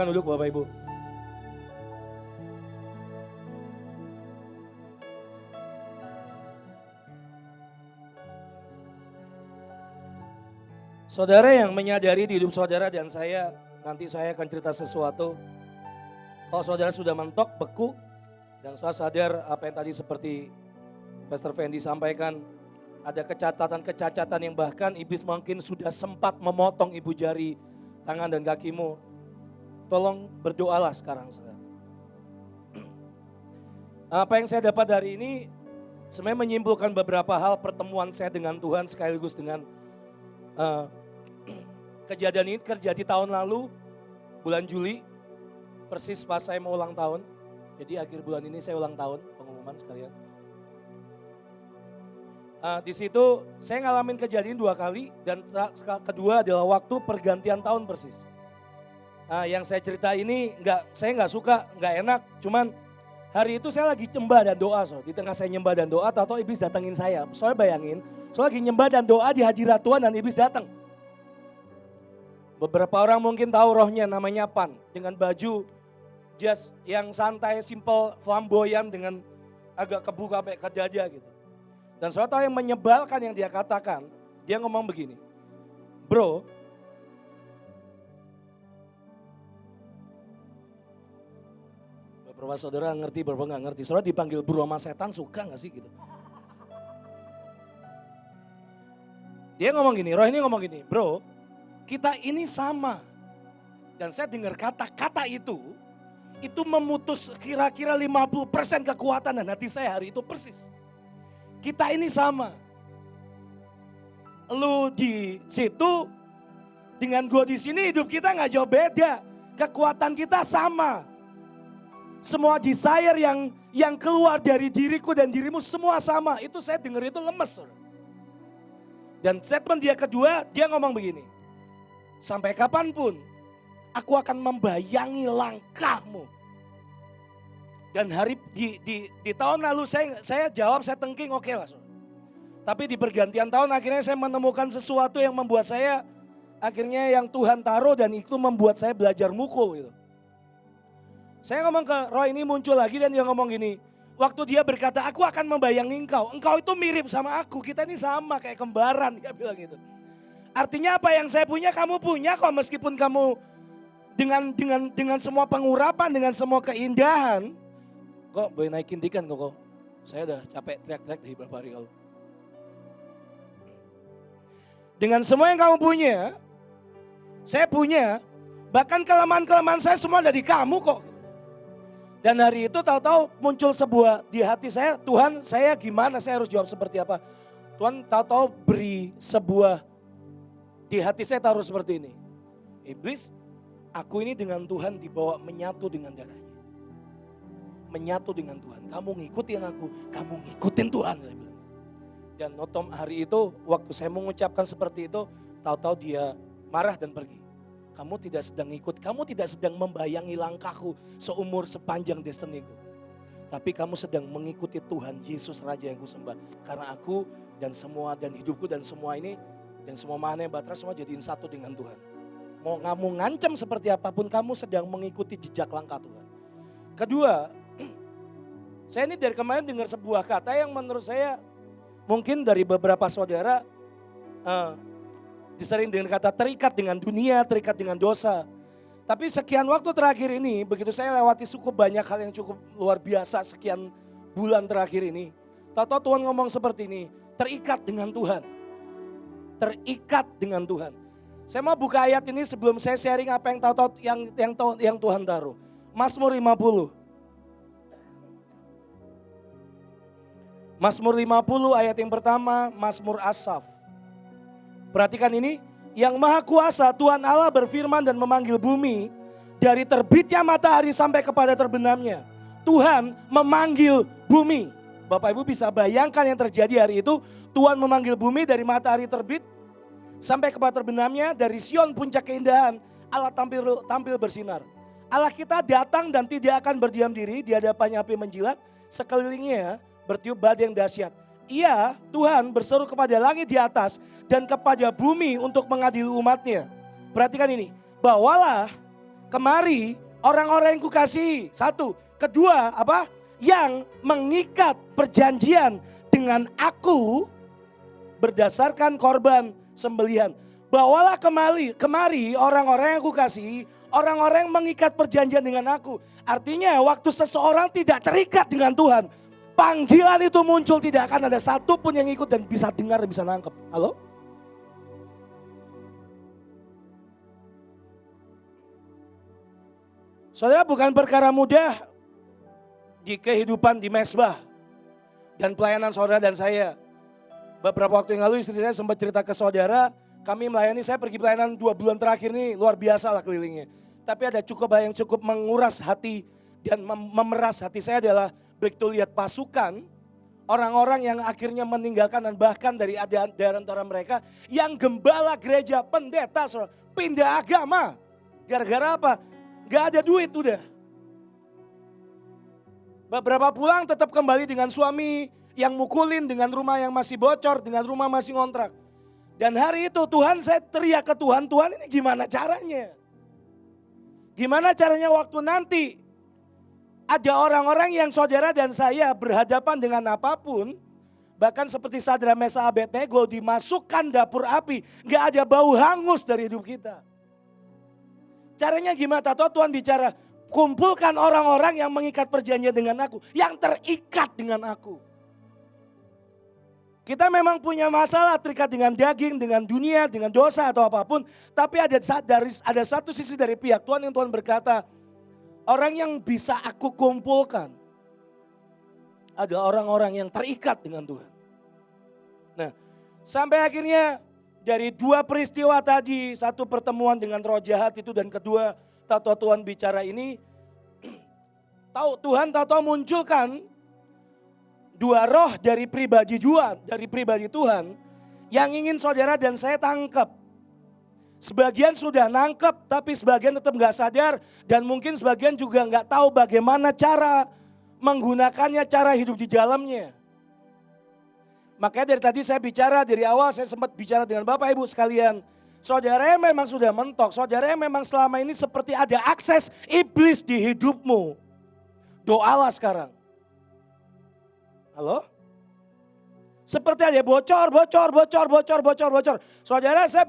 Silakan duduk Bapak Ibu. Saudara yang menyadari di hidup saudara dan saya, nanti saya akan cerita sesuatu. Kalau saudara sudah mentok, beku, dan saudara sadar apa yang tadi seperti Pastor Fendi sampaikan, ada kecacatan yang bahkan iblis mungkin sudah sempat memotong ibu jari, tangan dan kakimu. Tolong berdoalah sekarang saudara. Apa yang saya dapat hari ini sebenarnya menyimpulkan beberapa hal pertemuan saya dengan Tuhan sekaligus dengan kejadian ini terjadi tahun lalu, bulan Juli, persis pas saya mau ulang tahun. Jadi akhir bulan ini saya ulang tahun, pengumuman sekalian. Di situ saya ngalamin kejadian 2 kali dan kedua adalah waktu pergantian tahun persis. Yang saya cerita ini saya nggak suka, nggak enak, cuman hari itu saya lagi nyembah dan doa. Di tengah saya nyembah dan doa, tahu-tahu iblis datengin saya. Soalnya bayangin, saya lagi nyembah dan doa di hadirat Tuhan dan iblis datang. Beberapa orang mungkin tahu rohnya namanya Pan. Dengan baju jas yang santai, simple, flamboyan dengan agak kebuka sampai ke dada gitu. Dan saudara tahu yang menyebalkan yang dia katakan, dia ngomong begini. Bro, beberapa saudara ngerti, beberapa nggak ngerti. Saudara dipanggil bro sama setan suka gak sih gitu? Dia ngomong gini, roh ini ngomong gini, bro, kita ini sama. Dan saya dengar kata-kata itu memutus kira-kira 50% kekuatan dan hati saya hari itu persis. Kita ini sama. Lu di situ dengan gue di sini hidup kita nggak jauh beda. Kekuatan kita sama. Semua desire yang keluar dari diriku dan dirimu semua sama. Itu saya dengar itu lemes. Dan statement dia kedua, dia ngomong begini. Sampai kapanpun aku akan membayangi langkahmu. Dan hari di tahun lalu saya jawab, saya thinking oke lah. Tapi di pergantian tahun akhirnya saya menemukan sesuatu yang membuat saya akhirnya yang Tuhan taruh dan itu membuat saya belajar mukul gitu. Saya ngomong ke Roy ini muncul lagi dan dia ngomong gini. Waktu dia berkata aku akan membayangi engkau itu mirip sama aku, kita ini sama kayak kembaran, dia bilang gitu. Artinya apa yang saya punya kamu punya kok, meskipun kamu dengan semua pengurapan, dengan semua keindahan. Kok boleh naikin dikit kok. Saya udah capek teriak-teriak dari beberapa hari lalu. Dengan semua yang kamu punya, saya punya, bahkan kelemahan-kelemahan saya semua ada di kamu kok. Dan hari itu tahu-tahu muncul sebuah di hati saya, Tuhan saya gimana, saya harus jawab seperti apa. Tuhan tahu-tahu beri sebuah, di hati saya taruh seperti ini. Iblis, aku ini dengan Tuhan dibawa menyatu dengan darahnya. Menyatu dengan Tuhan. Kamu ngikutin aku, kamu ngikutin Tuhan. Saya bilang. Dan notom hari itu, waktu saya mengucapkan seperti itu, tahu-tahu dia marah dan pergi. Kamu tidak sedang ngikut, kamu tidak sedang membayangi langkahku seumur sepanjang destiniku. Tapi kamu sedang mengikuti Tuhan Yesus Raja yang kusembah. Karena aku dan semua dan hidupku dan semua ini dan semua mana yang baterai semua jadiin satu dengan Tuhan. Mau kamu ngancam seperti apapun kamu sedang mengikuti jejak langkah Tuhan. Kedua, saya ini dari kemarin dengar sebuah kata yang menurut saya mungkin dari beberapa saudara disering dengan kata terikat dengan dunia, terikat dengan dosa. Tapi sekian waktu terakhir ini, begitu saya lewati cukup banyak hal yang cukup luar biasa sekian bulan terakhir ini. Tahu-tahu Tuhan ngomong seperti ini, terikat dengan Tuhan. Terikat dengan Tuhan. Saya mau buka ayat ini sebelum saya sharing apa yang tahu-tahu yang Tuhan taruh. Mazmur 50. Mazmur 50 ayat yang pertama, Mazmur Asaf. Perhatikan ini, yang maha kuasa Tuhan Allah berfirman dan memanggil bumi dari terbitnya matahari sampai kepada terbenamnya. Tuhan memanggil bumi. Bapak Ibu bisa bayangkan yang terjadi hari itu. Tuhan memanggil bumi dari matahari terbit sampai kepada terbenamnya, dari Sion puncak keindahan. Allah tampil bersinar. Allah kita datang dan tidak akan berdiam diri, di hadapannya api menjilat, sekelilingnya bertiup badai yang dahsyat. Ia, Tuhan berseru kepada langit di atas dan kepada bumi untuk mengadili umatnya. Perhatikan ini, bawalah kemari orang-orang yang kukasihi. Satu. Kedua, apa? Yang mengikat perjanjian dengan aku berdasarkan korban sembelihan. Bawalah kemari orang-orang yang kukasihi, orang-orang yang mengikat perjanjian dengan aku. Artinya waktu seseorang tidak terikat dengan Tuhan, panggilan itu muncul, tidak akan ada satu pun yang ikut dan bisa dengar dan bisa nangkep. Halo? Saudara, bukan perkara mudah di kehidupan di mesbah dan pelayanan saudara dan saya. Beberapa waktu yang lalu istri saya sempat cerita ke saudara, kami melayani, saya pergi pelayanan 2 bulan terakhir ini luar biasa lah kelilingnya. Tapi ada yang cukup menguras hati dan memeras hati saya adalah begitu lihat pasukan, orang-orang yang akhirnya meninggalkan dan bahkan dari antara mereka yang gembala gereja, pendeta, saudara, pindah agama. Gara-gara apa? Gak ada duit udah. Beberapa pulang tetap kembali dengan suami yang mukulin, dengan rumah yang masih bocor, dengan rumah masih ngontrak. Dan hari itu Tuhan, saya teriak ke Tuhan, Tuhan ini gimana caranya? Gimana caranya waktu nanti ada orang-orang yang saudara dan saya berhadapan dengan apapun, bahkan seperti Sadra Mesa Abednego dimasukkan dapur api, gak ada bau hangus dari hidup kita. Caranya gimana? Tahu Tuhan bicara, kumpulkan orang-orang yang mengikat perjanjian dengan aku, yang terikat dengan aku. Kita memang punya masalah terikat dengan daging, dengan dunia, dengan dosa atau apapun. Tapi ada satu sisi dari pihak Tuhan yang Tuhan berkata, orang yang bisa aku kumpulkan ada orang-orang yang terikat dengan Tuhan. Nah, sampai akhirnya dari 2 peristiwa tadi, satu pertemuan dengan roh jahat itu dan kedua tahu Tuhan bicara ini, Tuhan munculkan 2 roh dari pribadi Tuhan yang ingin saudara dan saya tangkap. Sebagian sudah nangkep tapi sebagian tetap gak sadar dan mungkin sebagian juga gak tahu bagaimana cara menggunakannya, cara hidup di dalamnya. Makanya dari tadi saya bicara, dari awal saya sempat bicara dengan Bapak Ibu sekalian. Saudaranya memang sudah mentok, saudaranya memang selama ini seperti ada akses iblis di hidupmu. Doalah sekarang. Halo? Seperti ada bocor. Saudara, saya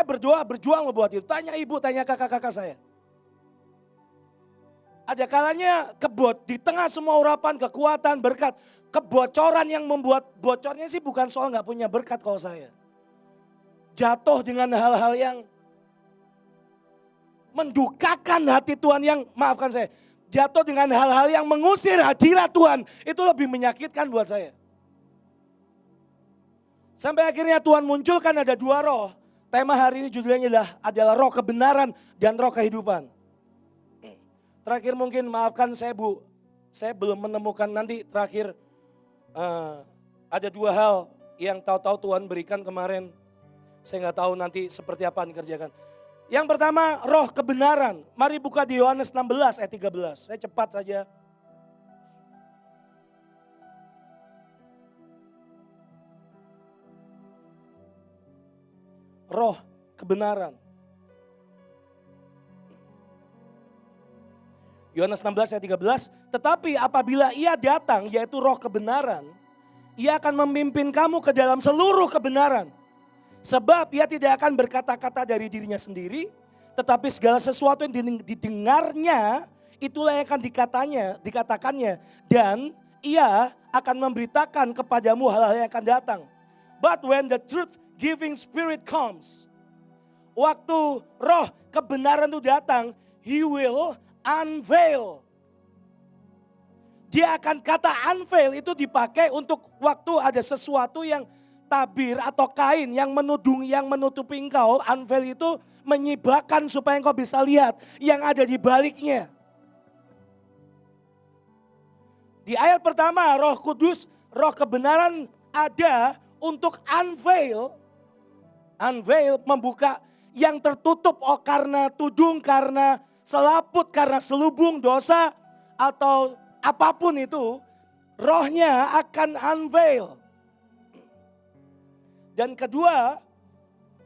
berdoa membuat itu. Tanya ibu, tanya kakak-kakak saya. Ada kalanya di tengah semua urapan, kekuatan, berkat, kebocoran yang membuat bocornya sih bukan soal gak punya berkat kalau saya. Jatuh dengan hal-hal yang mendukakan hati Tuhan yang, maafkan saya, jatuh dengan hal-hal yang mengusir hadirat Tuhan, itu lebih menyakitkan buat saya. Sampai akhirnya Tuhan munculkan ada 2 roh. Tema hari ini judulnya adalah roh kebenaran dan roh kehidupan. Terakhir mungkin maafkan saya Bu, saya belum menemukan nanti terakhir. Ada 2 hal yang tahu-tahu Tuhan berikan kemarin. Saya nggak tahu nanti seperti apa dikerjakan. Yang pertama roh kebenaran. Mari buka di Yohanes 16 ayat 13. Saya cepat saja. Roh kebenaran. Yohanes 16 ayat 13, tetapi apabila ia datang yaitu roh kebenaran, ia akan memimpin kamu ke dalam seluruh kebenaran. Sebab ia tidak akan berkata-kata dari dirinya sendiri, tetapi segala sesuatu yang didengarnya itulah yang akan dikatakannya. Dan ia akan memberitakan kepadamu hal-hal yang akan datang. But when the truth giving spirit comes, waktu roh kebenaran itu datang, he will unveil. Dia akan kata unveil itu dipakai untuk waktu ada sesuatu yang tabir atau kain yang menutupi engkau. Unveil itu menyibakkan supaya engkau bisa lihat yang ada di baliknya. Di ayat pertama Roh Kudus, roh kebenaran ada untuk unveil membuka yang tertutup karena tudung, karena selaput, karena selubung dosa atau apapun itu, rohnya akan unveil. Dan kedua,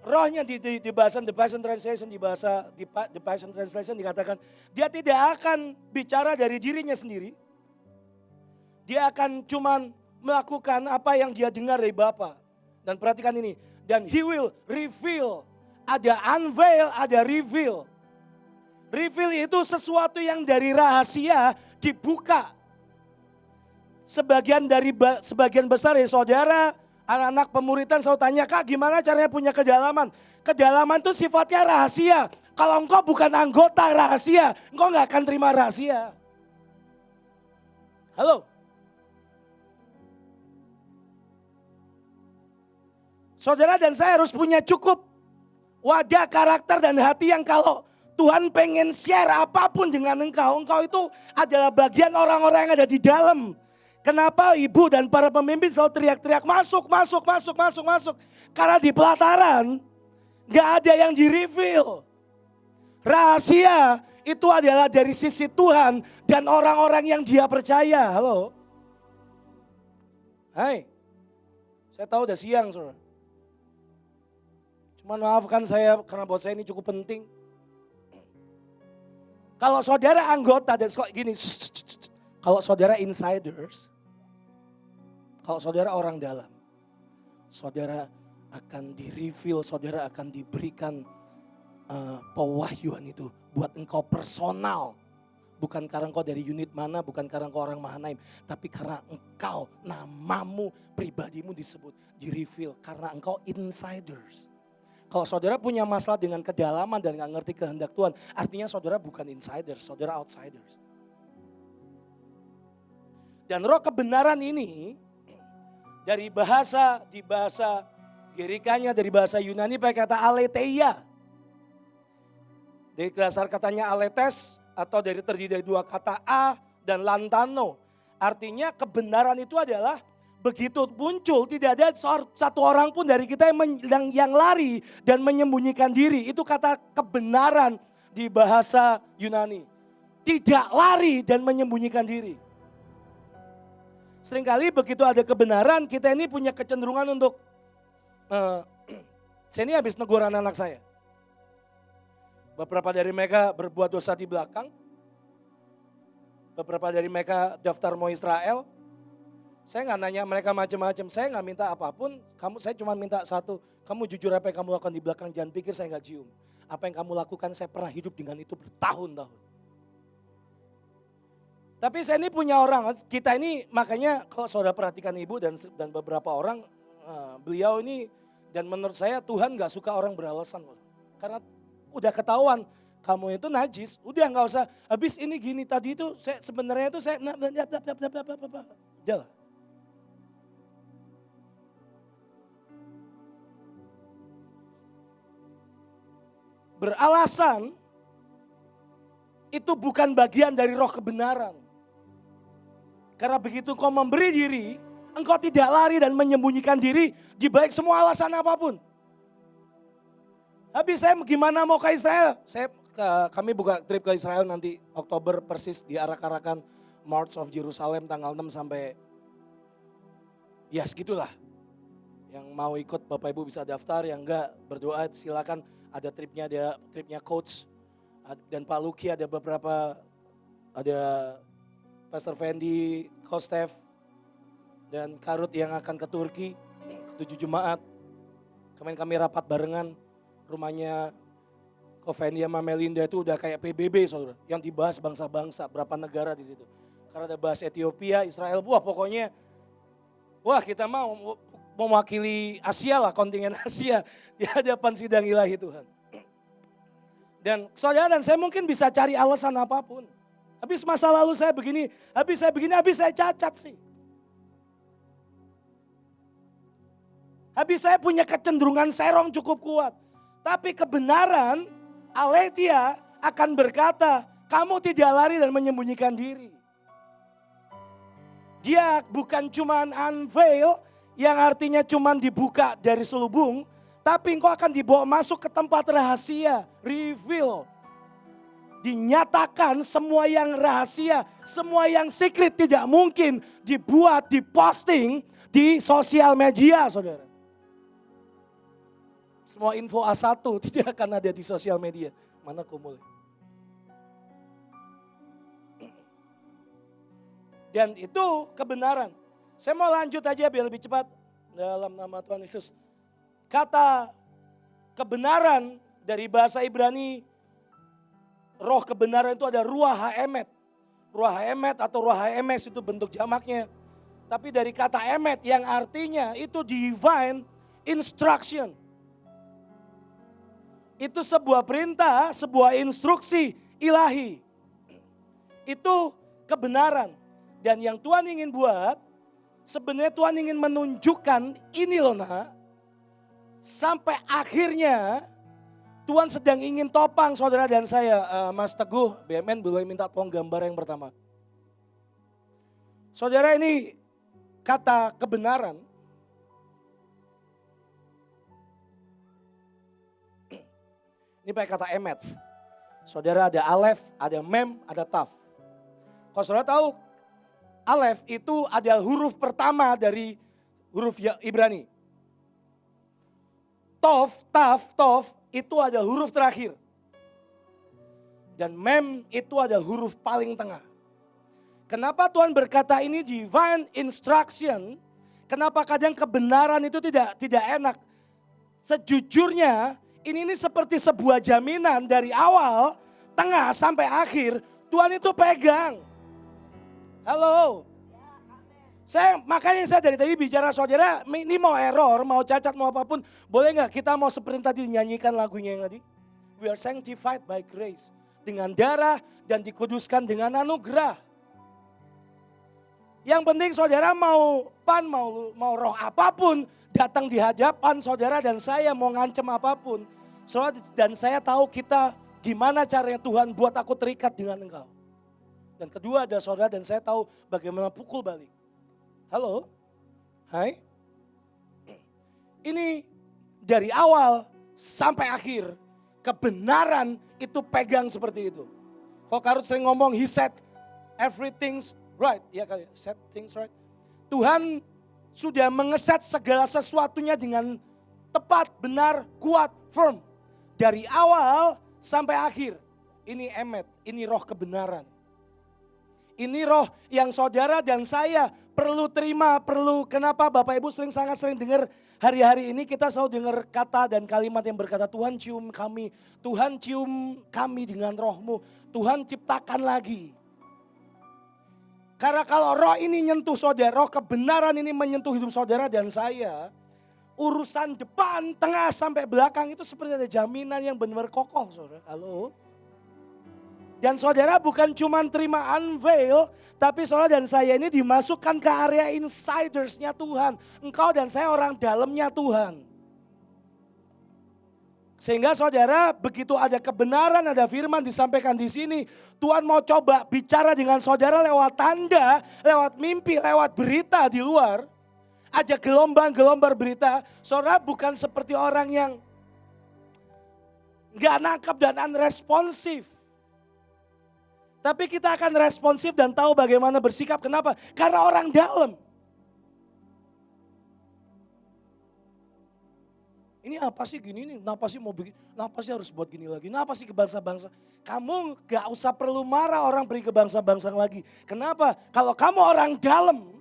rohnya di bahasa The Passion Translation, The Passion Translation dikatakan, dia tidak akan bicara dari dirinya sendiri. Dia akan cuman melakukan apa yang dia dengar dari Bapa. Dan perhatikan ini, dan he will reveal. Ada unveil, ada reveal. Reveal itu sesuatu yang dari rahasia dibuka. Sebagian besar ya saudara, anak-anak pemuritan selalu tanya, Kak gimana caranya punya kedalaman? Kedalaman itu sifatnya rahasia. Kalau engkau bukan anggota rahasia, engkau gak akan terima rahasia. Halo? Saudara dan saya harus punya cukup wadah, karakter dan hati yang kalau Tuhan pengen share apapun dengan engkau itu adalah bagian orang-orang yang ada di dalam. Kenapa ibu dan para pemimpin selalu teriak-teriak masuk. Karena di pelataran gak ada yang di-reveal. Rahasia itu adalah dari sisi Tuhan dan orang-orang yang dia percaya. Halo? Hai, saya tahu udah siang saudara. Cuman maafkan saya karena buat saya ini cukup penting. Kalau saudara anggota dan gini, kalau saudara insiders, kalau saudara orang dalam, saudara akan di-reveal, saudara akan diberikan pewahyuan itu buat engkau personal. Bukan karena engkau dari unit mana, bukan karena engkau orang Mahanaim, tapi karena engkau, namamu, pribadimu disebut, di-reveal karena engkau insiders. Kalau saudara punya masalah dengan kedalaman dan gak ngerti kehendak Tuhan, artinya saudara bukan insiders, saudara outsiders. Dan roh kebenaran ini dari bahasa Gerikanya, dari bahasa Yunani pakai kata aletheia. Dari dasar katanya aletes atau terdiri dari dua kata a dan lantano. Artinya kebenaran itu adalah begitu muncul tidak ada satu orang pun dari kita yang lari dan menyembunyikan diri. Itu kata kebenaran di bahasa Yunani. Tidak lari dan menyembunyikan diri. Seringkali begitu ada kebenaran kita ini punya kecenderungan untuk saya ini habis negur anak saya. Beberapa dari mereka berbuat dosa di belakang. Beberapa dari mereka daftar mau Israel. Saya nggak nanya mereka macam-macam, saya nggak minta apapun, saya cuma minta satu, kamu jujur apa yang kamu lakukan di belakang, jangan pikir saya nggak cium. Apa yang kamu lakukan, saya pernah hidup dengan itu bertahun-tahun. Tapi saya ini punya orang, kita ini makanya kalau saudara perhatikan ibu dan beberapa orang, beliau ini, dan menurut saya Tuhan nggak suka orang beralasan. Karena udah ketahuan, kamu itu najis, udah nggak usah, habis ini gini tadi itu, sebenarnya itu saya, udah lah. Beralasan itu bukan bagian dari roh kebenaran. Karena begitu kau memberi diri, engkau tidak lari dan menyembunyikan diri di balik semua alasan apapun. Habis saya gimana mau ke Israel? Kami buka trip ke Israel nanti Oktober persis diarak-arakan March of Jerusalem tanggal 6 sampai ya segitulah. Yang mau ikut Bapak Ibu bisa daftar, yang enggak berdoa silakan. Ada tripnya coach dan Pak Luki, ada beberapa, ada Pastor Fendi, Coach Steph, dan Karut yang akan ke Turki, ke 7 jemaat. Kemarin kami rapat barengan, rumahnya Coach Fendi sama Melinda itu udah kayak PBB saudara, yang dibahas bangsa-bangsa, berapa negara di situ. Karena ada bahas Ethiopia, Israel, pokoknya, kita mau mewakili Asia lah, kontingen Asia di hadapan sidang ilahi Tuhan. Dan saudara dan saya mungkin bisa cari alasan apapun. Habis masa lalu saya begini, habis saya cacat sih. Habis saya punya kecenderungan serong cukup kuat. Tapi kebenaran, aletheia akan berkata, kamu tidak lari dan menyembunyikan diri. Dia bukan cuman unveil, yang artinya cuman dibuka dari selubung, tapi engkau akan dibawa masuk ke tempat rahasia, reveal. Dinyatakan semua yang rahasia, semua yang secret tidak mungkin dibuat, diposting di sosial media saudara. Semua info A1 tidak akan ada di sosial media. Mana kumul? Dan itu kebenaran. Saya mau lanjut aja biar lebih cepat. Dalam nama Tuhan Yesus. Kata kebenaran dari bahasa Ibrani, roh kebenaran itu ada ruah haemet. Ruah haemet atau ruah haemes itu bentuk jamaknya. Tapi dari kata emet yang artinya itu divine instruction. Itu sebuah perintah, sebuah instruksi ilahi. Itu kebenaran. Dan yang Tuhan ingin buat, sebenarnya Tuhan ingin menunjukkan ini loh nak. Sampai akhirnya Tuhan sedang ingin topang saudara dan saya. Mas Teguh, BMN boleh minta tolong gambar yang pertama. Saudara, ini kata kebenaran. Ini pakai kata emet. Saudara, ada alef, ada mem, ada taf. Kalau saudara tahu, alef itu adalah huruf pertama dari huruf Ibrani. Tof, taf, tof itu adalah huruf terakhir. Dan mem itu adalah huruf paling tengah. Kenapa Tuhan berkata ini divine instruction? Kenapa kadang kebenaran itu tidak enak? Sejujurnya ini seperti sebuah jaminan dari awal, tengah sampai akhir Tuhan itu pegang. Halo. Makanya saya dari tadi bicara saudara, ini mau error, mau cacat, mau apapun. Boleh gak kita mau seperti tadi nyanyikan lagunya yang tadi? We are sanctified by grace. Dengan darah dan dikuduskan dengan anugerah. Yang penting saudara mau roh apapun datang di hadapan saudara dan saya mau ngancem apapun. Dan saya tahu kita gimana caranya Tuhan buat aku terikat dengan engkau. Dan kedua ada saudara dan saya tahu bagaimana pukul balik. Halo? Hai? Ini dari awal sampai akhir kebenaran itu pegang seperti itu. Kalau Karut sering ngomong he said everything's right. Ya kali, set things right. Tuhan sudah mengeset segala sesuatunya dengan tepat, benar, kuat, firm. Dari awal sampai akhir. Ini emet, ini roh kebenaran. Ini roh yang saudara dan saya perlu terima, kenapa Bapak Ibu sangat sering dengar hari-hari ini kita selalu dengar kata dan kalimat yang berkata Tuhan cium kami dengan rohmu, Tuhan ciptakan lagi. Karena kalau roh ini nyentuh saudara, roh kebenaran ini menyentuh hidup saudara dan saya, urusan depan, tengah sampai belakang itu seperti ada jaminan yang benar-benar kokoh saudara. Halo? Dan saudara bukan cuma terima unveil, tapi saudara dan saya ini dimasukkan ke area insidersnya Tuhan. Engkau dan saya orang dalamnya Tuhan. Sehingga saudara begitu ada kebenaran, ada firman disampaikan di sini. Tuhan mau coba bicara dengan saudara lewat tanda, lewat mimpi, lewat berita di luar. Ada gelombang-gelombang berita. Saudara bukan seperti orang yang gak nangkep dan unresponsif. Tapi kita akan responsif dan tahu bagaimana bersikap. Kenapa? Karena orang dalam. Ini apa sih gini nih? Kenapa sih mau bikin? Kenapa sih harus buat gini lagi? Kenapa sih ke bangsa-bangsa? Kamu gak usah perlu marah orang pergi ke bangsa-bangsa lagi. Kenapa? Kalau kamu orang dalam,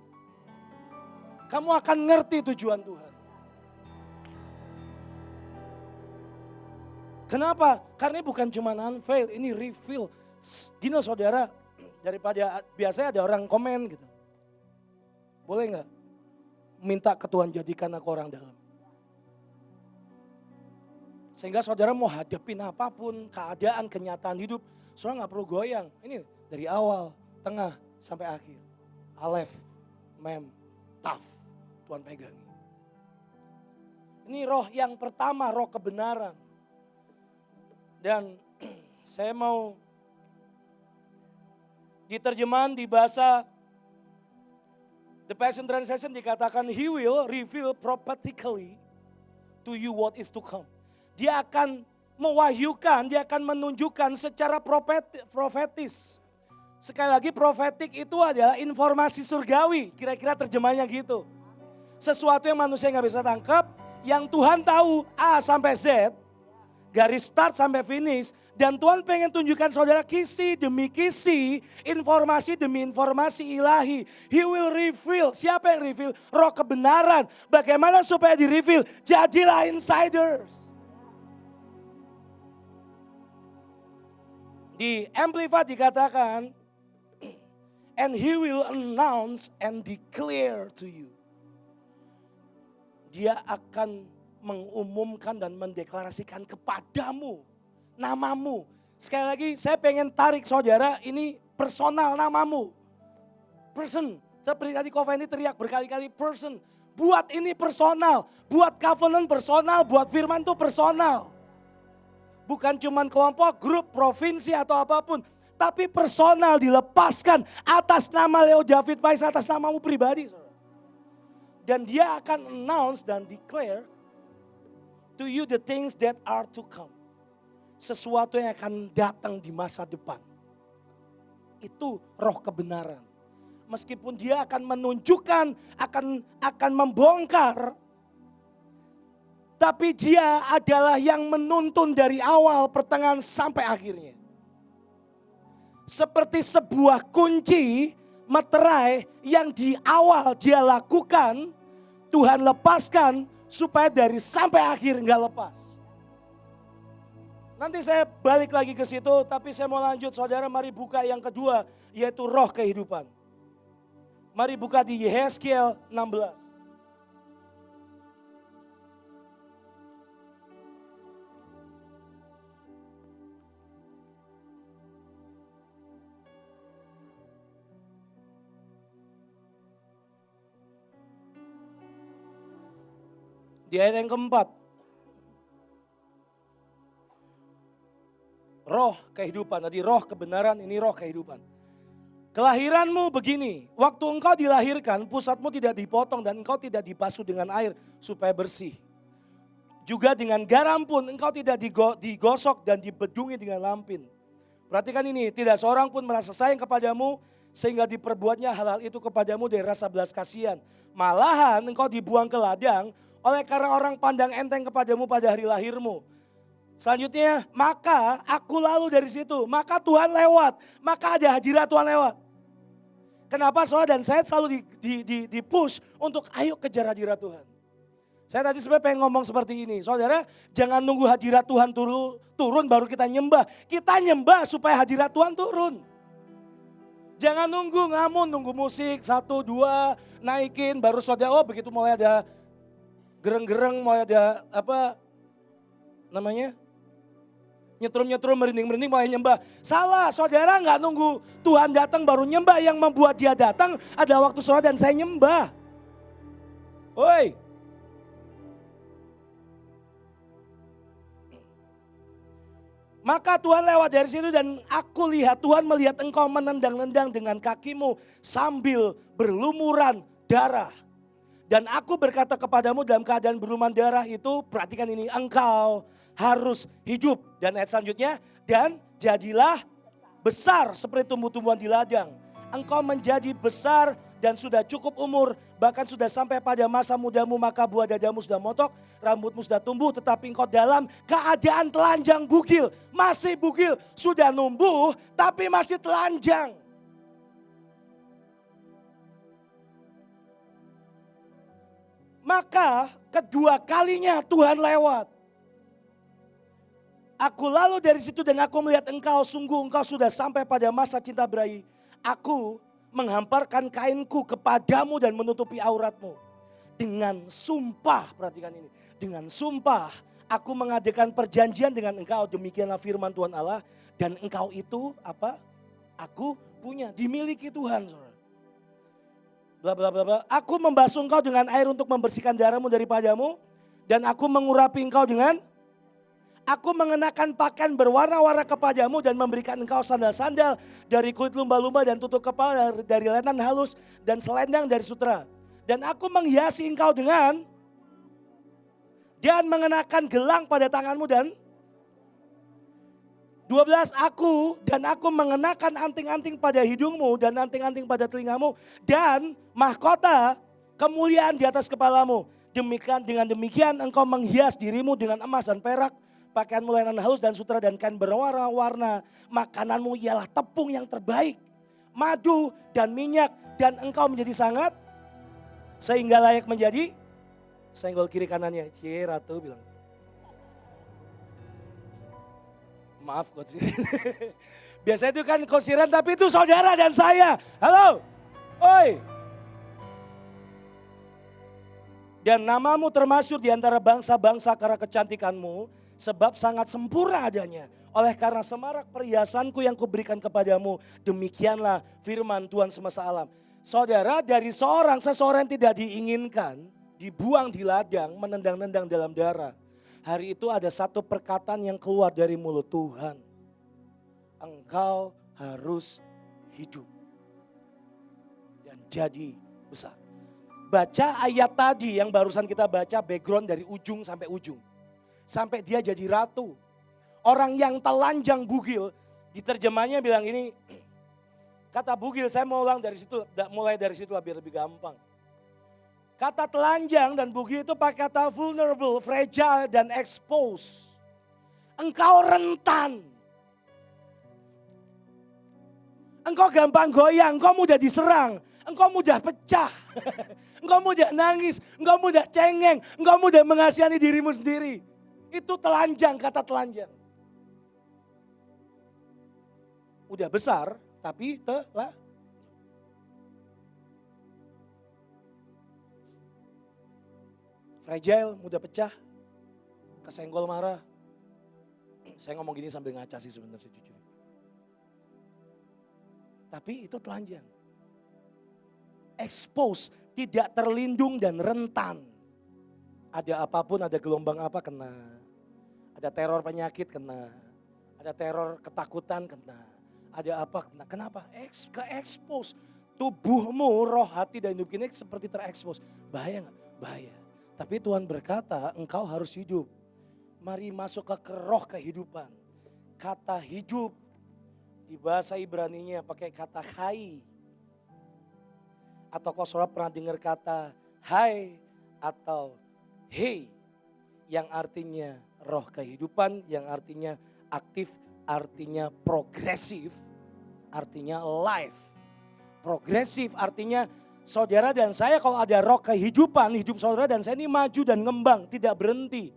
kamu akan ngerti tujuan Tuhan. Kenapa? Karena bukan cuma unveil, ini reveal. Gini saudara, daripada biasanya ada orang komen gitu. Boleh gak minta ke Tuhan jadikan aku orang dalam. Sehingga saudara mau hadapin apapun, keadaan, kenyataan hidup, saudara gak perlu goyang. Ini dari awal, tengah, sampai akhir. Alef, mem, taf, Tuhan pegangi. Ini roh yang pertama, roh kebenaran. Dan saya mau di terjemahan di bahasa The Passion Translation dikatakan he will reveal prophetically to you what is to come. Dia akan mewahyukan, dia akan menunjukkan secara profetis. Sekali lagi profetik itu adalah informasi surgawi, kira-kira terjemahnya gitu. Sesuatu yang manusia gak bisa tangkap, Yang Tuhan tahu A sampai Z, garis start sampai finish. Dan Tuhan pengen tunjukkan saudara kisi demi kisi, informasi demi informasi ilahi. He will reveal. Siapa yang reveal? Roh kebenaran. Bagaimana supaya di reveal? Jadilah insiders. Di Amplified dikatakan, and he will announce and declare to you. Dia akan mengumumkan dan mendeklarasikan kepadamu namamu. Sekali lagi saya pengen tarik saudara, ini personal namamu. Person. Seperti tadi Covenant teriak berkali-kali person. Buat ini personal. Buat covenant personal, buat firman itu personal. Bukan cuman kelompok, grup, provinsi atau apapun. Tapi personal dilepaskan atas nama Leo David Pais, atas namamu pribadi. Dan dia akan announce dan declare to you the things that are to come. Sesuatu yang akan datang di masa depan. Itu roh kebenaran. Meskipun dia akan menunjukkan, akan membongkar. Tapi dia adalah yang menuntun dari awal, pertengahan sampai akhirnya. Seperti sebuah kunci meterai yang di awal dia lakukan, Tuhan lepaskan supaya dari sampai akhir enggak lepas. Nanti saya balik lagi ke situ, tapi saya mau lanjut. Saudara, mari buka yang kedua, yaitu roh kehidupan. Mari buka di Yehezkiel 16. Di ayat yang keempat. Roh kehidupan, tadi roh kebenaran, ini roh kehidupan. Kelahiranmu begini, waktu engkau dilahirkan pusatmu tidak dipotong dan engkau tidak dibasuh dengan air supaya bersih. Juga dengan garam pun engkau tidak digosok dan dibedungi dengan lampin. Perhatikan ini, tidak seorang pun merasa sayang kepadamu sehingga diperbuatnya hal-hal itu kepadamu dari rasa belas kasihan. Malahan engkau dibuang ke ladang oleh karena orang pandang enteng kepadamu pada hari lahirmu. Selanjutnya, maka aku lalu dari situ, maka Tuhan lewat, maka ada hadirat Tuhan lewat. Kenapa saudara dan saya selalu di push untuk ayo kejar hadirat Tuhan. Saya tadi sebenarnya pengen ngomong seperti ini, saudara jangan nunggu hadirat Tuhan turun baru kita nyembah. Kita nyembah supaya hadirat Tuhan turun. Jangan nunggu ngamun, nunggu musik 1, 2 naikin baru saudara begitu mulai ada gereng-gereng, mulai ada apa namanya? Nyetrum-nyetrum, merinding-merinding mulai nyembah. Salah, saudara nggak nunggu Tuhan datang baru nyembah. Yang membuat dia datang ada waktu saudara dan saya nyembah. Woi. Maka Tuhan lewat dari situ dan aku lihat, Tuhan melihat engkau menendang-nendang dengan kakimu sambil berlumuran darah. Dan aku berkata kepadamu dalam keadaan berlumuran darah itu, perhatikan ini, engkau harus hidup. Dan ayat selanjutnya, dan jadilah besar seperti tumbuh-tumbuhan di ladang. Engkau menjadi besar dan sudah cukup umur, bahkan sudah sampai pada masa mudamu, maka buah dadamu sudah motok, rambutmu sudah tumbuh, tetapi engkau dalam keadaan telanjang bugil. Masih bugil, sudah numbuh tapi masih telanjang. Maka kedua kalinya Tuhan lewat. Aku lalu dari situ dan aku melihat engkau, sungguh engkau sudah sampai pada masa cinta berahi. Aku menghamparkan kainku kepadamu dan menutupi auratmu. Dengan sumpah, perhatikan ini. Dengan sumpah aku mengadakan perjanjian dengan engkau, demikianlah firman Tuhan Allah. Dan engkau itu apa? Aku punya, dimiliki Tuhan. Saudara. Bla bla bla bla. Aku membasuh engkau dengan air untuk membersihkan darahmu daripadamu. Dan aku mengurapi engkau dengan... Aku mengenakan pakaian berwarna-warna kepadamu dan memberikan engkau sandal-sandal dari kulit lumba-lumba dan tutup kepala dari lenan halus dan selendang dari sutra. Dan aku menghiasi engkau dengan dan mengenakan gelang pada tanganmu dan 12 aku mengenakan anting-anting pada hidungmu dan anting-anting pada telingamu dan mahkota kemuliaan di atas kepalamu. Dengan demikian engkau menghias dirimu dengan emas dan perak, pakaianmu lenan halus dan sutra dan kain berwarna-warna. Makananmu ialah tepung yang terbaik, madu dan minyak, dan engkau menjadi sangat sehingga layak menjadi. Senggol kiri kanannya, Ratu bilang. Maaf Coach Siren. Biasanya itu kan Coach Siren, tapi itu saudara dan saya. Halo, oi. Dan namamu termasyhur di antara bangsa-bangsa karena kecantikanmu, sebab sangat sempurna adanya. Oleh karena semarak perhiasanku yang kuberikan kepadamu, demikianlah firman Tuhan semesta alam. Saudara, dari seseorang yang tidak diinginkan, dibuang di ladang, menendang-nendang dalam darah. Hari itu ada satu perkataan yang keluar dari mulut Tuhan. Engkau harus hidup dan jadi besar. Baca ayat tadi yang barusan kita baca, background dari ujung sampai ujung. Sampai dia jadi ratu. Orang yang telanjang bugil, diterjemahnya bilang ini, kata bugil saya mau ulang dari situ, mulai dari situ biar lebih gampang. Kata telanjang dan bugil itu pakai kata vulnerable, fragile dan expose. Engkau rentan. Engkau gampang goyang, engkau mudah diserang, engkau mudah pecah. Engkau mudah nangis, engkau mudah cengeng, engkau mudah mengasihani dirimu sendiri. Itu telanjang, kata telanjang. Udah besar tapi telah. Fragile, mudah pecah, kesenggol marah. Saya ngomong gini sambil ngaca sih sebenarnya jujur. Tapi itu telanjang. Expose, tidak terlindung dan rentan. Ada apapun, ada gelombang apa kena. Ada teror penyakit kena. Ada teror ketakutan kena. Ada apa kena. Kenapa? Ke-expose. Tubuhmu, roh, hati dan hidup ini seperti terekspos. Bahaya gak? Bahaya. Tapi Tuhan berkata engkau harus hidup. Mari masuk ke roh kehidupan. Kata hidup di bahasa Ibraninya pakai kata hai. Atau kau saudara pernah dengar kata hai atau hey. Yang artinya roh kehidupan, yang artinya aktif, artinya progresif, artinya life. Progresif artinya saudara dan saya kalau ada roh kehidupan, hidup saudara dan saya ini maju dan ngembang, tidak berhenti.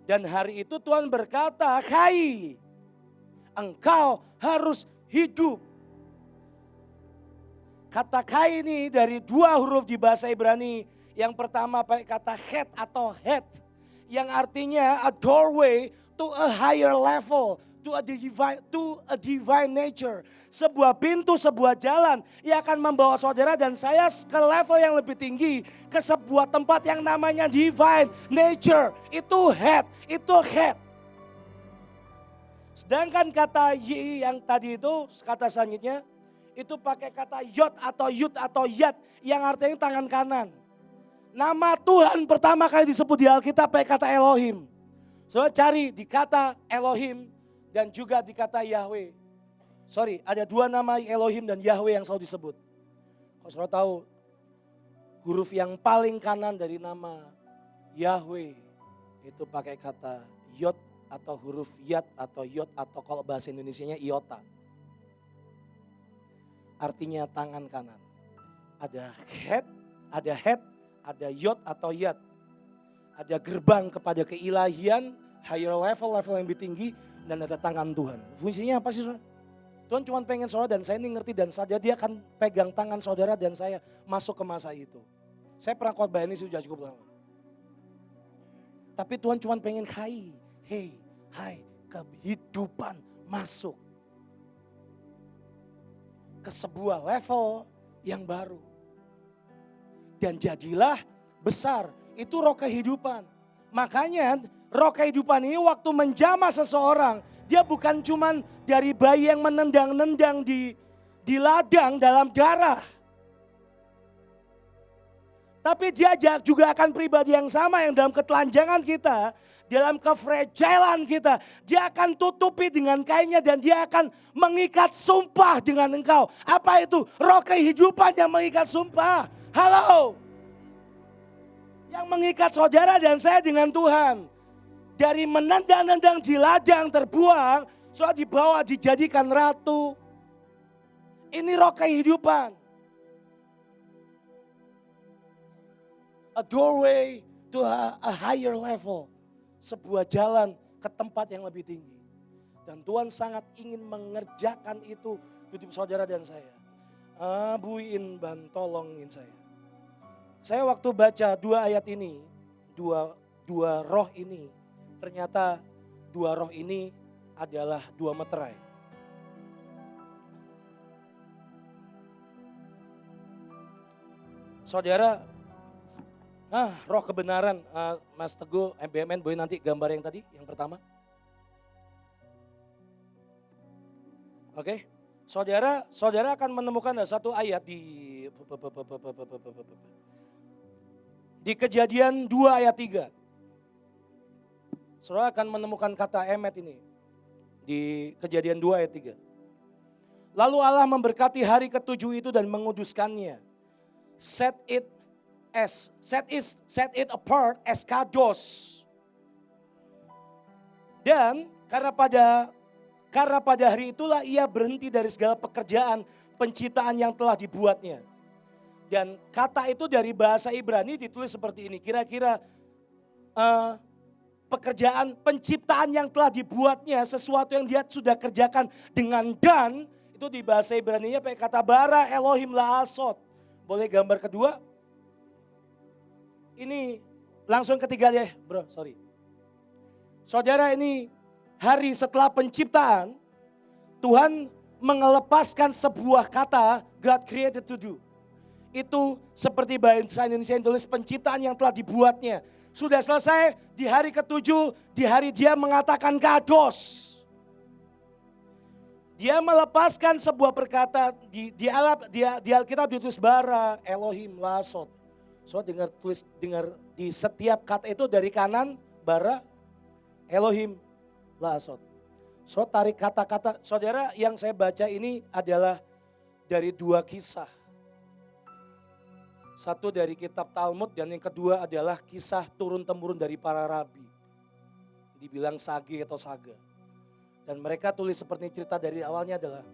Dan hari itu Tuhan berkata, hai, engkau harus hidup. Kata kai ini dari dua huruf di bahasa Ibrani. Yang pertama pakai kata het atau het. Yang artinya a doorway to a higher level. To a divine nature. Sebuah pintu, sebuah jalan yang akan membawa saudara dan saya ke level yang lebih tinggi. Ke sebuah tempat yang namanya divine nature. Itu head, itu head. Sedangkan kata y yang tadi itu, kata selanjutnya. Itu pakai kata yod atau yud atau yad yang artinya tangan kanan. Nama Tuhan pertama kali disebut di Alkitab pakai kata Elohim. Saudara cari di kata Elohim. Dan juga di kata Yahweh. Sorry, ada dua nama Elohim dan Yahweh yang selalu disebut. Kalau saudara tahu, huruf yang paling kanan dari nama Yahweh itu pakai kata Yod atau huruf Yad atau Yod atau kalau bahasa Indonesianya iota. Artinya tangan kanan. Ada head, ada Yod atau Yad. Ada gerbang kepada keilahian, higher level yang lebih tinggi. Dan ada tangan Tuhan. Fungsinya apa sih saudara? Tuhan cuma pengen saudara dan saya ini ngerti dan saja dia akan pegang tangan saudara dan saya masuk ke masa itu. Saya pernah khotbah ini sudah cukup lama. Tapi Tuhan cuma pengen hai, kehidupan masuk. Ke sebuah level yang baru. Dan jadilah besar, itu roh kehidupan. Makanya roh kehidupan ini waktu menjamah seseorang, dia bukan cuman dari bayi yang menendang-nendang di ladang dalam darah. Tapi dia juga akan pribadi yang sama yang dalam ketelanjangan kita, dalam kefragilan kita, dia akan tutupi dengan kainnya dan dia akan mengikat sumpah dengan engkau. Apa itu? Roh kehidupan yang mengikat sumpah. Halo. Yang mengikat saudara dan saya dengan Tuhan. Dari menendang-nendang di ladang terbuang, saudara dibawa dijadikan ratu. Ini roh kehidupan. A doorway to a higher level. Sebuah jalan ke tempat yang lebih tinggi. Dan Tuhan sangat ingin mengerjakan itu hidup saudara dan saya. Buin ban tolongin saya. Saya waktu baca dua ayat ini, dua roh ini, ternyata dua roh ini adalah dua meterai. Saudara, roh kebenaran, Mas Teguh, MBMN, boleh nanti gambar yang tadi, yang pertama. Oke, saudara akan menemukan satu ayat di Kejadian 2 ayat 3. Saudara akan menemukan kata emet ini di Kejadian 2 ayat 3. Lalu Allah memberkati hari ketujuh itu dan menguduskannya. Set it apart as kados. Dan karena pada hari itulah ia berhenti dari segala pekerjaan penciptaan yang telah dibuatnya. Dan kata itu dari bahasa Ibrani ditulis seperti ini. Kira-kira pekerjaan penciptaan yang telah dibuatnya, sesuatu yang dia sudah kerjakan dengan dan, itu di bahasa Ibraninya pakai kata bara Elohim Laasot. Boleh gambar kedua? Ini langsung ketiga deh bro, sorry. Saudara, ini hari setelah penciptaan, Tuhan mengelepaskan sebuah kata God created to do. Itu seperti bahasa Indonesia yang tulis penciptaan yang telah dibuatnya. Sudah selesai di hari ketujuh, di hari dia mengatakan kados. Dia melepaskan sebuah perkataan di Alkitab ditulis bara Elohim Laasot. So dengar di setiap kata itu dari kanan bara Elohim Laasot. So tarik kata-kata, saudara, yang saya baca ini adalah dari dua kisah. Satu dari kitab Talmud dan yang kedua adalah kisah turun-temurun dari para rabi. Dibilang sage atau saga. Dan mereka tulis seperti cerita dari awalnya adalah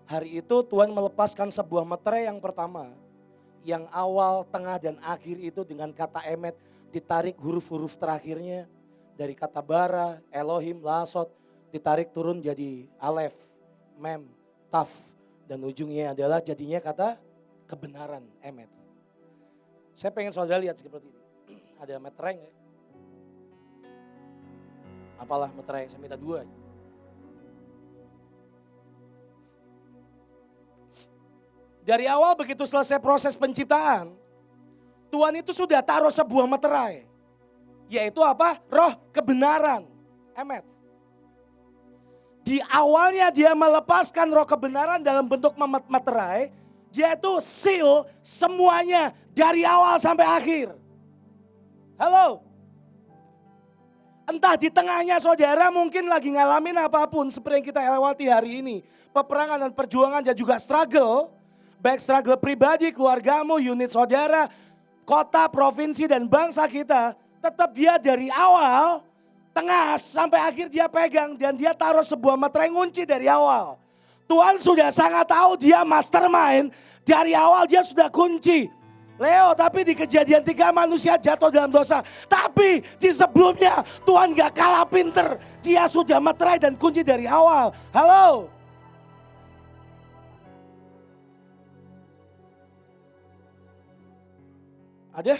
hari itu Tuhan melepaskan sebuah meterai yang pertama. Yang awal, tengah dan akhir itu dengan kata emet ditarik huruf-huruf terakhirnya. Dari kata bara, Elohim, Laasot ditarik turun jadi alef, mem, taf. Dan ujungnya adalah jadinya kata kebenaran, emet. Saya pengen saudara lihat seperti ini. Ada meterai nggak? Apalah meterai, saya minta dua. Dari awal begitu selesai proses penciptaan, Tuhan itu sudah taruh sebuah meterai. Yaitu apa? Roh kebenaran, emet. Di awalnya dia melepaskan roh kebenaran dalam bentuk meterai. Dia itu seal semuanya dari awal sampai akhir. Halo. Entah di tengahnya saudara mungkin lagi ngalamin apapun seperti yang kita lewati hari ini. Peperangan dan perjuangan dan juga struggle. Baik struggle pribadi, keluargamu, unit saudara, kota, provinsi dan bangsa kita. Tetap dia dari awal, tengah sampai akhir dia pegang. Dan dia taruh sebuah meterai ngunci dari awal. Tuhan sudah sangat tahu dia mastermind. Dari awal dia sudah kunci. Leo, tapi di Kejadian 3 manusia jatuh dalam dosa. Tapi di sebelumnya Tuhan gak kalah pinter. Dia sudah meterai dan kunci dari awal. Halo. Ada?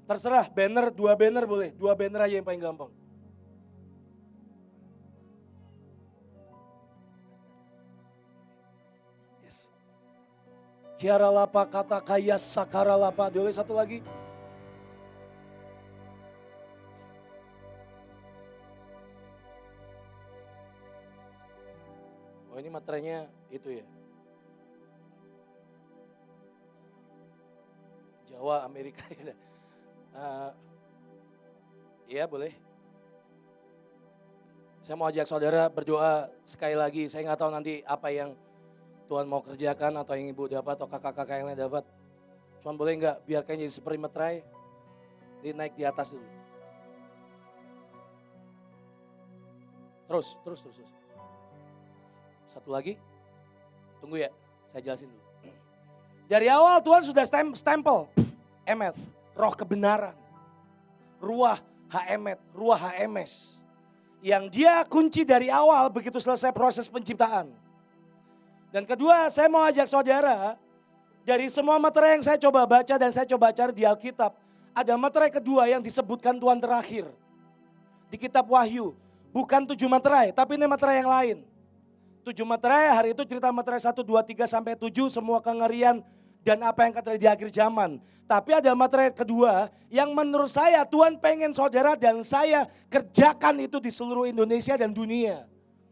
Terserah, banner, 2 banner boleh. 2 banner aja yang paling gampang. Yes. Kiaralapa kata kaya sakaralapa. Boleh satu lagi? Oh ini materainya itu ya. Jawa, Amerika ya. Iya boleh. Saya mau ajak saudara berdoa sekali lagi. Saya nggak tahu nanti apa yang Tuhan mau kerjakan atau yang ibu dapat atau kakak-kakak yang lain dapat. Cuman boleh enggak biarkan jadi seperti meterai, dia naik di atas dulu. Terus. Satu lagi, tunggu ya, saya jelasin dulu. Dari awal Tuhan sudah stempel, emet, roh kebenaran, ruah HMet, ruah HMS. Yang dia kunci dari awal begitu selesai proses penciptaan. Dan kedua, saya mau ajak saudara, dari semua materai yang saya coba baca dan saya coba cari di Alkitab, ada materai kedua yang disebutkan Tuhan terakhir. Di kitab Wahyu, bukan 7 materai, tapi ini materai yang lain. 7 materai, hari itu cerita materai 1, 2, 3 sampai 7, semua kengerian dan apa yang akan terjadi di akhir zaman. Tapi ada materai kedua yang menurut saya Tuhan pengen saudara dan saya kerjakan itu di seluruh Indonesia dan dunia.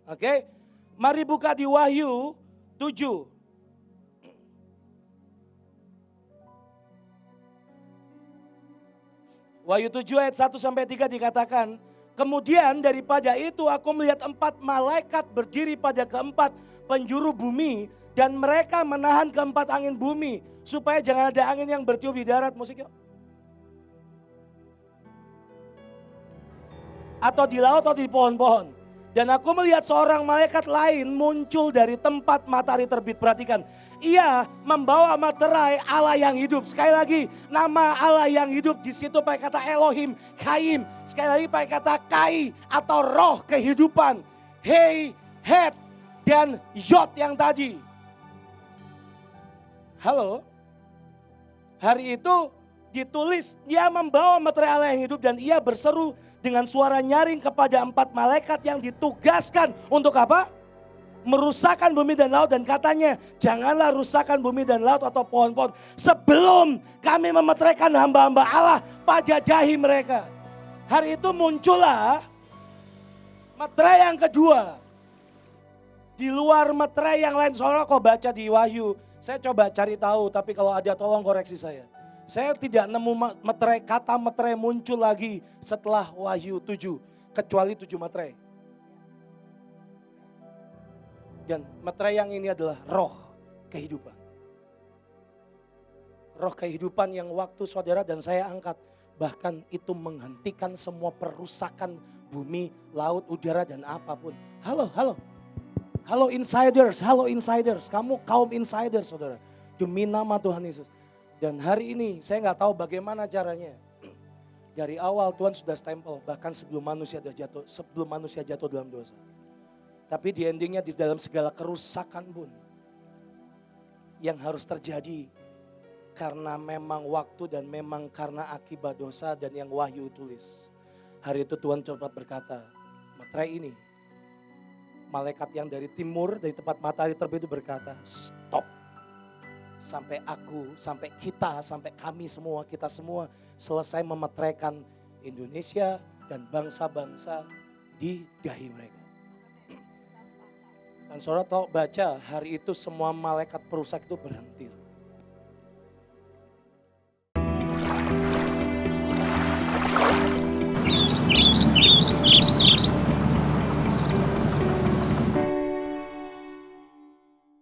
Oke, mari buka di Wahyu 7. Wahyu 7 ayat 1 sampai 3 dikatakan, kemudian daripada itu aku melihat 4 malaikat berdiri pada keempat penjuru bumi dan mereka menahan keempat angin bumi supaya jangan ada angin yang bertiup di darat. Musik yuk. Atau di laut atau di pohon-pohon. Dan aku melihat seorang malaikat lain muncul dari tempat matahari terbit. Perhatikan, ia membawa materai Allah yang hidup. Sekali lagi, nama Allah yang hidup di situ pakai kata Elohim, Kaim. Sekali lagi pakai kata Kai atau roh kehidupan. Hei, Het, dan Yod yang tadi. Halo, hari itu ditulis dia membawa materai Allah yang hidup dan ia berseru dengan suara nyaring kepada 4 malaikat yang ditugaskan untuk apa? Merusakkan bumi dan laut, dan katanya janganlah rusakkan bumi dan laut atau pohon-pohon sebelum kami memeteraikan hamba-hamba Allah pada dahi mereka. Hari itu muncullah materai yang kedua. Di luar materai yang lain, saudara kok baca di Wahyu, saya coba cari tahu, tapi kalau ada tolong koreksi saya. Saya tidak nemu kata materai muncul lagi setelah Wahyu 7. Kecuali 7 materai. Dan materai yang ini adalah roh kehidupan. Roh kehidupan yang waktu saudara dan saya angkat. Bahkan itu menghentikan semua perusakan bumi, laut, udara dan apapun. Halo. Halo insiders. Kamu kaum insiders saudara. Demi nama Tuhan Yesus. Dan hari ini saya nggak tahu bagaimana caranya. Dari awal Tuhan sudah stempel bahkan sebelum manusia jatuh dalam dosa. Tapi di endingnya di dalam segala kerusakan pun yang harus terjadi karena memang waktu dan memang karena akibat dosa dan yang Wahyu tulis. Hari itu Tuhan coba berkata, materai ini, malaikat yang dari timur, dari tempat matahari terbit itu berkata, stop. Sampai aku, sampai kita, sampai kami semua, kita semua selesai memeteraikan Indonesia dan bangsa-bangsa di dahi mereka. Dan saudara tahu baca, hari itu semua malaikat perusak itu berhenti.